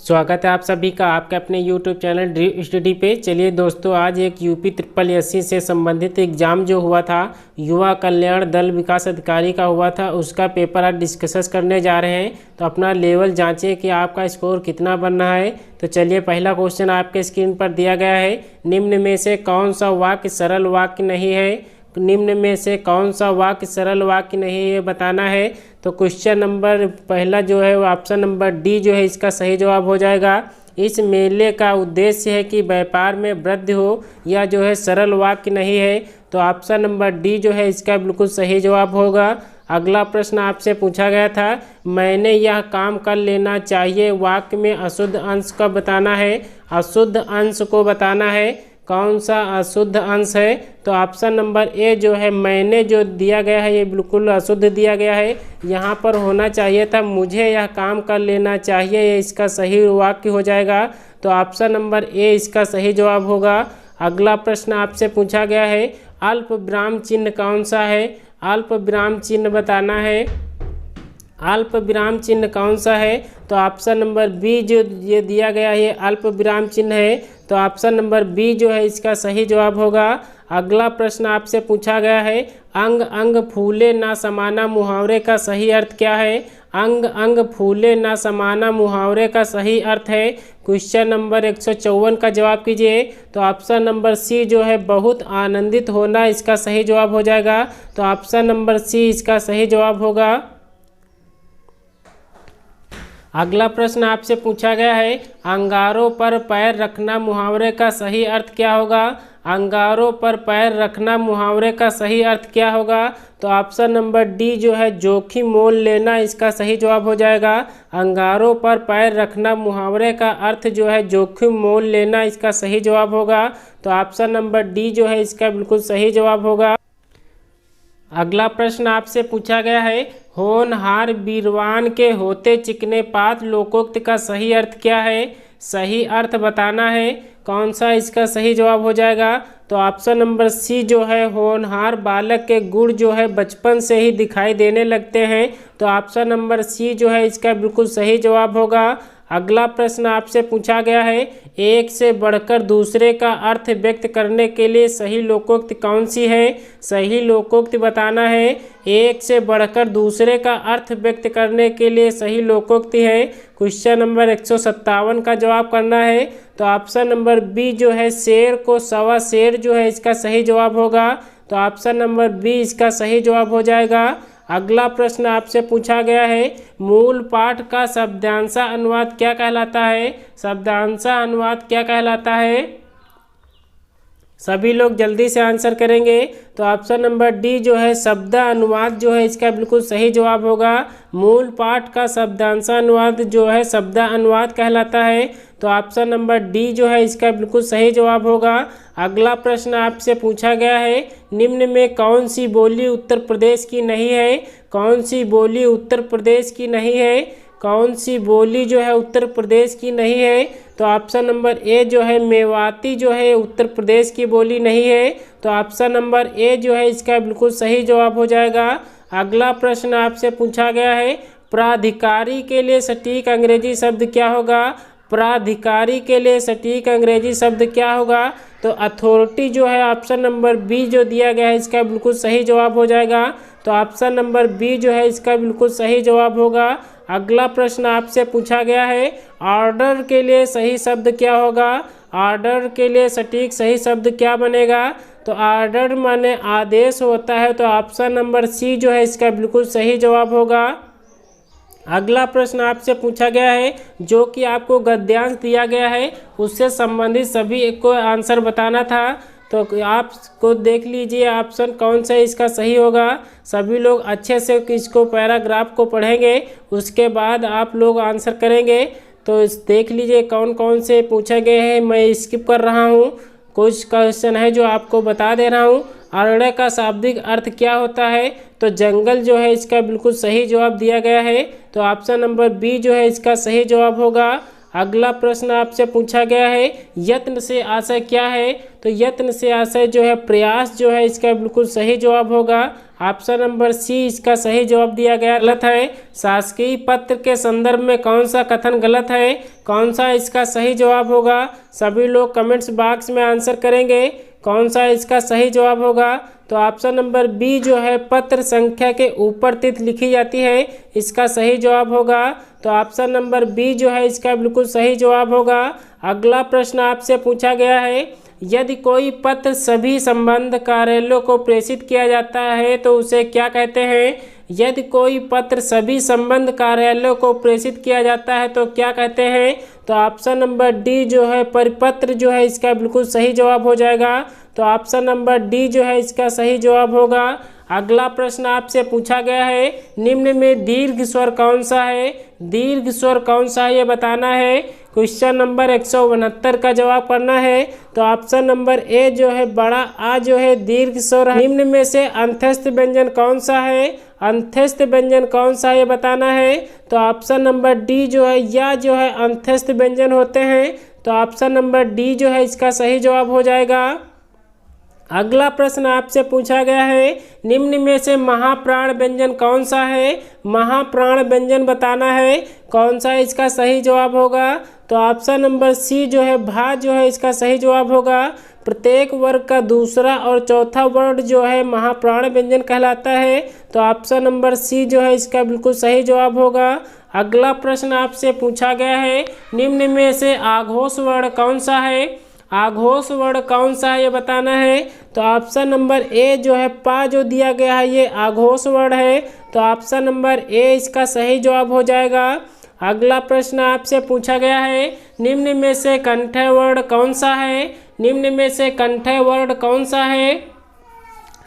स्वागत है आप सभी का आपके अपने YouTube चैनल ड्रीम स्टडी पे। चलिए दोस्तों, आज एक यूपी SSSC से संबंधित एग्ज़ाम जो हुआ था, युवा कल्याण दल विकास अधिकारी का हुआ था, उसका पेपर आज डिस्कस करने जा रहे हैं। तो अपना लेवल जांचें कि आपका स्कोर कितना बन रहा है। तो चलिए, पहला क्वेश्चन आपके स्क्रीन पर दिया गया है। निम्न में से कौन सा वाक्य सरल वाक्य नहीं है? निम्न में से कौन सा वाक्य सरल वाक्य नहीं है, ये बताना है। तो क्वेश्चन नंबर पहला जो है वो ऑप्शन नंबर डी जो है इसका सही जवाब हो जाएगा। इस मेले का उद्देश्य है कि व्यापार में वृद्धि हो, या जो है सरल वाक्य नहीं है। तो ऑप्शन नंबर डी जो है इसका बिल्कुल सही जवाब होगा। अगला प्रश्न आपसे पूछा गया था, मैंने यह काम कर लेना चाहिए, वाक्य में अशुद्ध अंश का बताना है। अशुद्ध अंश को बताना है, कौन सा अशुद्ध अंश है? तो ऑप्शन नंबर ए जो है मैंने जो दिया गया है ये बिल्कुल अशुद्ध दिया गया है। यहाँ पर होना चाहिए था मुझे यह काम कर लेना चाहिए, ये इसका सही वाक्य हो जाएगा। तो ऑप्शन नंबर ए इसका सही जवाब होगा। अगला प्रश्न आपसे पूछा गया है, अल्प विराम चिन्ह कौन सा है? अल्प विराम चिन्ह बताना है। अल्प विराम चिन्ह कौन सा है? तो ऑप्शन नंबर बी जो ये दिया गया है अल्प विराम चिन्ह है। तो ऑप्शन नंबर बी जो है इसका सही जवाब होगा। अगला प्रश्न आपसे पूछा गया है, अंग अंग फूले ना समाना मुहावरे का सही अर्थ क्या है? अंग अंग फूले ना समाना मुहावरे का सही अर्थ है। क्वेश्चन नंबर 154 का जवाब कीजिए। तो ऑप्शन नंबर सी जो है बहुत आनंदित होना इसका सही जवाब हो जाएगा। तो ऑप्शन नंबर सी इसका सही जवाब होगा। अगला प्रश्न आपसे पूछा गया है, अंगारों पर पैर रखना मुहावरे का सही अर्थ क्या होगा? अंगारों पर पैर रखना मुहावरे का सही अर्थ क्या होगा? तो ऑप्शन नंबर डी जो है जोखिम मोल लेना इसका सही जवाब हो जाएगा। अंगारों पर पैर रखना मुहावरे का अर्थ जो है जोखिम मोल लेना इसका सही जवाब होगा। तो ऑप्शन नंबर डी जो है इसका बिल्कुल सही जवाब होगा। अगला प्रश्न आपसे पूछा गया है, होनहार वीरवान के होते चिकने पात लोकोक्त का सही अर्थ क्या है? सही अर्थ बताना है, कौन सा इसका सही जवाब हो जाएगा? तो ऑप्शन नंबर सी जो है होनहार बालक के गुण जो है बचपन से ही दिखाई देने लगते हैं। तो ऑप्शन नंबर सी जो है इसका बिल्कुल सही जवाब होगा। अगला प्रश्न आपसे पूछा गया है, एक से बढ़कर दूसरे का अर्थ व्यक्त करने के लिए सही लोकोक्ति कौन सी है? सही लोकोक्ति बताना है। एक से बढ़कर दूसरे का अर्थ व्यक्त करने के लिए सही लोकोक्ति है। क्वेश्चन नंबर 157 का जवाब करना है। तो ऑप्शन नंबर बी जो है शेर को सवा शेर जो है इसका सही जवाब होगा। तो ऑप्शन नंबर बी इसका सही जवाब हो जाएगा। अगला प्रश्न आपसे पूछा गया है, मूल पाठ का शब्दांश अनुवाद क्या कहलाता है? शब्दांश अनुवाद क्या कहलाता है? सभी लोग जल्दी से आंसर करेंगे। तो ऑप्शन नंबर डी जो है शब्द अनुवाद जो है इसका बिल्कुल सही जवाब होगा। मूल पाठ का शब्दांश अनुवाद जो है शब्द अनुवाद कहलाता है। तो ऑप्शन नंबर डी जो है इसका बिल्कुल सही जवाब होगा। अगला प्रश्न आपसे पूछा गया है, निम्न में कौन सी बोली उत्तर प्रदेश की नहीं है? कौन सी बोली उत्तर प्रदेश की नहीं है? कौन सी बोली जो है उत्तर प्रदेश की नहीं है? तो ऑप्शन नंबर ए जो है मेवाती जो है उत्तर प्रदेश की बोली नहीं है। तो ऑप्शन नंबर ए जो है इसका बिल्कुल सही जवाब हो जाएगा। अगला प्रश्न आपसे पूछा गया है, प्राधिकारी के लिए सटीक अंग्रेजी शब्द क्या होगा? प्राधिकारी के लिए सटीक अंग्रेजी शब्द क्या होगा? तो अथॉरिटी जो है ऑप्शन नंबर बी जो दिया गया है इसका बिल्कुल सही जवाब हो जाएगा। तो ऑप्शन नंबर बी जो है इसका बिल्कुल सही जवाब होगा। अगला प्रश्न आपसे पूछा गया है, ऑर्डर के लिए सही शब्द क्या होगा? ऑर्डर के लिए सटीक सही शब्द क्या बनेगा? तो ऑर्डर माने आदेश होता है। तो ऑप्शन नंबर सी जो है इसका बिल्कुल सही जवाब होगा। अगला प्रश्न आपसे पूछा गया है, जो कि आपको गद्यांश दिया गया है उससे संबंधित सभी को आंसर बताना था। तो आपको देख लीजिए ऑप्शन कौन सा इसका सही होगा। सभी लोग अच्छे से इसको पैराग्राफ को पढ़ेंगे, उसके बाद आप लोग आंसर करेंगे। तो देख लीजिए कौन कौन से पूछे गए हैं, मैं स्किप कर रहा हूँ। कुछ क्वेश्चन है जो आपको बता दे रहा हूँ। अरण्य का शाब्दिक अर्थ क्या होता है? तो जंगल जो है इसका बिल्कुल सही जवाब दिया गया है। तो ऑप्शन नंबर बी जो है इसका सही जवाब होगा। अगला प्रश्न आपसे पूछा गया है, यत्न से आशय क्या है? तो यत्न से आशय जो है प्रयास जो है इसका बिल्कुल सही जवाब होगा। ऑप्शन नंबर सी इसका सही जवाब दिया गया गलत है। शासकीय पत्र के संदर्भ में कौन सा कथन गलत है? कौन सा इसका सही जवाब होगा? सभी लोग कमेंट्स बॉक्स में आंसर करेंगे कौन सा इसका सही जवाब होगा। तो ऑप्शन नंबर बी जो है पत्र संख्या के ऊपर तिथि लिखी जाती है, इसका सही जवाब होगा। तो ऑप्शन नंबर बी जो है इसका बिल्कुल सही जवाब होगा। अगला प्रश्न आपसे पूछा गया है, यदि कोई पत्र सभी संबंध कार्यालयों को प्रेषित किया जाता है तो उसे क्या कहते हैं? यदि कोई पत्र सभी संबंध कार्यालयों को प्रेषित किया जाता है तो क्या कहते हैं? तो ऑप्शन नंबर डी जो है परिपत्र जो है इसका बिल्कुल सही जवाब हो जाएगा। तो ऑप्शन नंबर डी जो है इसका सही जवाब होगा। अगला प्रश्न आपसे पूछा गया है, निम्न में दीर्घ स्वर कौन सा है? दीर्घ स्वर कौन सा है ये बताना है। क्वेश्चन नंबर 169 का जवाब करना है। तो ऑप्शन नंबर ए जो है बड़ा आ जो है दीर्घ स्वर है। निम्न में से अंत्यस्थ व्यंजन कौन सा है? अंत्यस्थ व्यंजन कौन सा है ये बताना है। तो ऑप्शन नंबर डी जो है या जो है अंत्यस्थ व्यंजन होते हैं। तो ऑप्शन नंबर डी जो है इसका सही जवाब हो जाएगा। अगला प्रश्न आपसे पूछा गया है, निम्न में से महाप्राण व्यंजन कौन सा है? महाप्राण व्यंजन बताना है कौन सा इसका सही जवाब होगा। तो ऑप्शन नंबर सी जो है भा जो है इसका सही जवाब होगा। प्रत्येक वर्ग का दूसरा और चौथा वर्ण जो है महाप्राण व्यंजन कहलाता है। तो ऑप्शन नंबर सी जो है इसका बिल्कुल सही जवाब होगा। अगला प्रश्न आपसे पूछा गया है, निम्न में से आघोष वर्ण कौन सा है? आघोष वर्ण कौन सा है ये बताना है। तो ऑप्शन नंबर ए जो है पा जो दिया गया है ये आघोष वर्ण है। तो ऑप्शन नंबर ए इसका सही जवाब हो जाएगा। अगला प्रश्न आपसे पूछा गया है, निम्न में से कंठ्य वर्ण कौन सा है? निम्न में से कंठ्य वर्ण कौन सा है?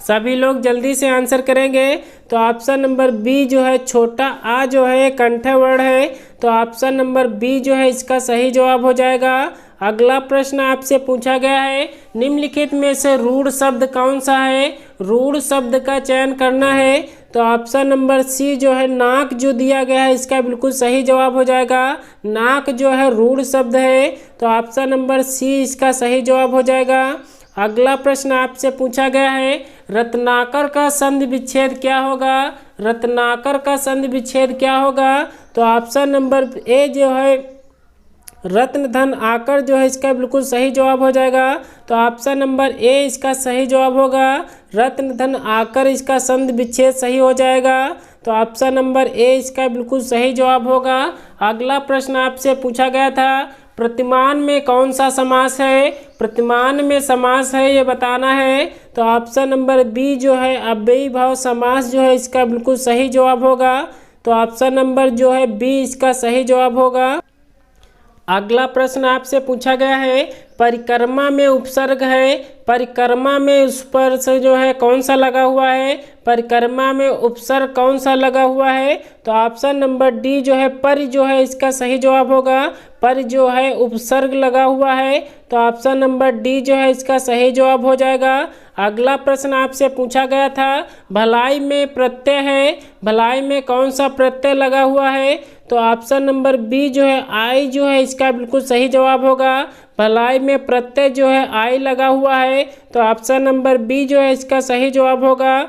सभी लोग जल्दी से आंसर करेंगे। तो ऑप्शन नंबर बी जो है छोटा आ जो है कंठ्य वर्ण है। तो ऑप्शन नंबर बी जो है इसका सही जवाब हो जाएगा। अगला प्रश्न आपसे पूछा गया है, निम्नलिखित में से रूढ़ शब्द कौन सा है? रूढ़ शब्द का चयन करना है। तो ऑप्शन नंबर सी जो है नाक जो दिया गया है इसका बिल्कुल सही जवाब हो जाएगा। नाक जो है रूढ़ शब्द है। तो ऑप्शन नंबर सी इसका सही जवाब हो जाएगा। अगला प्रश्न आपसे पूछा गया है, रत्नाकर का संधि विच्छेद क्या होगा? रत्नाकर का संधि विच्छेद क्या होगा? तो ऑप्शन नंबर ए जो है रत्न धन आकर जो है इसका बिल्कुल सही जवाब हो जाएगा। तो ऑप्शन नंबर ए इसका सही जवाब होगा। रत्न धन आकर इसका संधि विच्छेद सही हो जाएगा। तो ऑप्शन नंबर ए इसका बिल्कुल सही जवाब होगा। अगला प्रश्न आपसे पूछा गया था, प्रतिमान में कौन सा समास है? प्रतिमान में समास है ये बताना है। तो ऑप्शन नंबर बी जो है अव्ययी भाव समास जो है इसका बिल्कुल सही जवाब होगा। तो ऑप्शन नंबर जो है बी इसका सही जवाब होगा। अगला प्रश्न आपसे पूछा गया है, परिक्रमा में उपसर्ग है। परिक्रमा में उस पर से जो है कौन सा लगा हुआ है? परिक्रमा में उपसर्ग कौन सा लगा हुआ है? तो ऑप्शन नंबर डी जो है पर जो है इसका सही जवाब होगा। पर जो है उपसर्ग लगा हुआ है। तो ऑप्शन नंबर डी जो है इसका सही जवाब हो जाएगा। अगला प्रश्न आपसे पूछा गया था, भलाई में प्रत्यय है। भलाई में कौन सा प्रत्यय लगा हुआ है? तो ऑप्शन नंबर बी जो है आई जो है इसका बिल्कुल सही जवाब होगा। भलाई में प्रत्यय जो है आई लगा हुआ है। तो ऑप्शन नंबर बी जो है इसका सही जवाब होगा।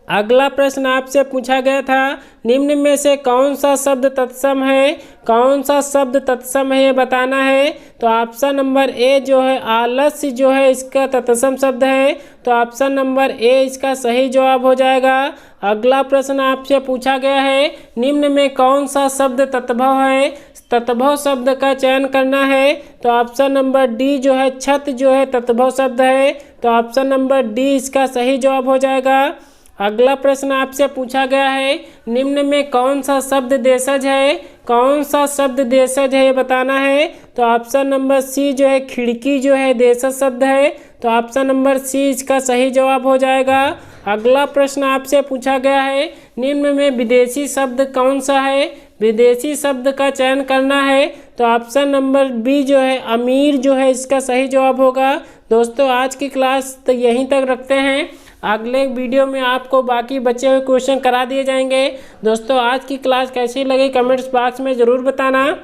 अगला प्रश्न आपसे पूछा गया था, निम्न में से कौन सा शब्द तत्सम है? कौन सा शब्द तत्सम है ये बताना है। तो ऑप्शन नंबर ए जो है आलस्य जो है इसका तत्सम शब्द है। तो ऑप्शन नंबर ए इसका सही जवाब हो जाएगा। अगला प्रश्न आपसे पूछा गया है, निम्न में कौन सा शब्द तत्भव है? तत्भव शब्द का चयन करना है। तो ऑप्शन नंबर डी जो है छत जो है तत्भव शब्द है। तो ऑप्शन नंबर डी इसका सही जवाब हो जाएगा। अगला प्रश्न आपसे पूछा गया है, निम्न में कौन सा शब्द देशज है? कौन सा शब्द देशज है ये बताना है। तो ऑप्शन नंबर सी जो है खिड़की जो है देशज शब्द है। तो ऑप्शन नंबर सी इसका सही जवाब हो जाएगा। अगला प्रश्न आपसे पूछा गया है, निम्न में विदेशी शब्द कौन सा है? विदेशी शब्द का चयन करना है। तो ऑप्शन नंबर बी जो है अमीर जो है इसका सही जवाब होगा। दोस्तों आज की क्लास तो यहीं तक रखते हैं। अगले वीडियो में आपको बाकी बचे हुए क्वेश्चन करा दिए जाएंगे। दोस्तों आज की क्लास कैसी लगी कमेंट्स बॉक्स में ज़रूर बताना।